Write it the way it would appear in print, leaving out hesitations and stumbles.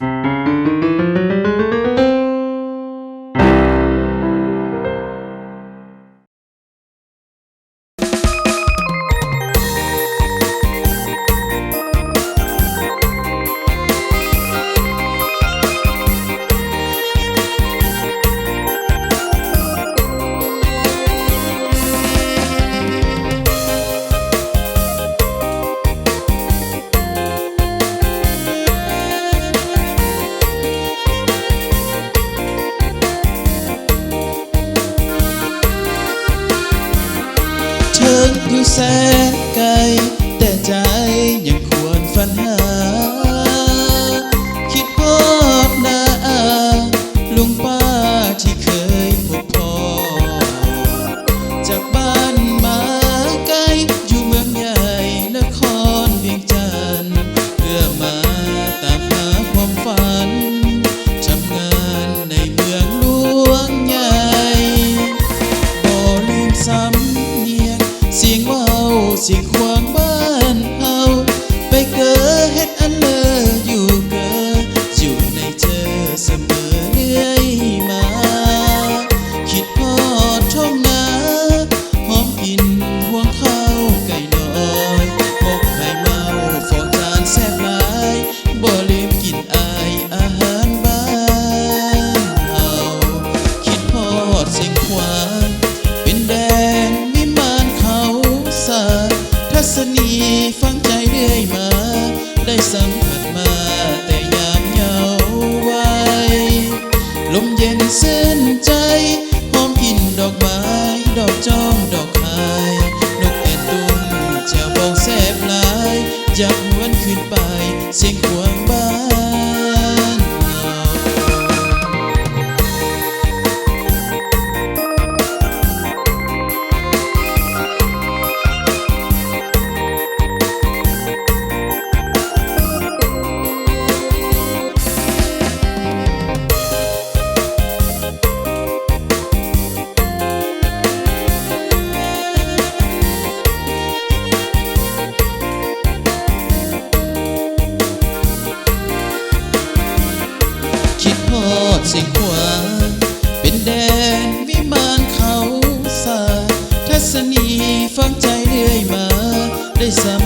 อยู่แสนไกลแต่ใจยังควรฝันหาคิดพบหน้าลุงป้าที่เคยพบพ่อจากบ้านมาไกลอยู่เมืองใหญ่นครเวียงจันทร์เพื่อมาตามหาความฝันทำงานในเมืองหลวงใหญ่บ่ลืมซ้ำเนียงเสียงว่าวเสียงควางบ้านเฮาไปเกิดเฮ็ดอันเลออยู่เกิดอยู่ในเจอเสมอเรื่อยมาคิดพอดท้องนาหอมกินห่วงข้าวไก่น้อยมกไข่เมาฟองจานแซ่บหลายบ่ลืมกินอายอาหารบ้านเฮาคิดพอดเสียงควางเป็นแดนวิมานเขาสาทัศนีฟังใจเรื่อยมาได้สัมผัสมาแต่ยามเยาว์วัยลมเย็นซื่นใจหอมกลิ่นดอกไม้ดอกจอมดอกคายนกแอ่นตุ้มแจ่วบองแซ่บหลายอยากหวนขึ้นไปเสียงควางบ้านเฮาคิดฮอดเสียงควางเป็นแดนวิมานเขาสาทัศนีฟังใจเรื่อยมาได้สัม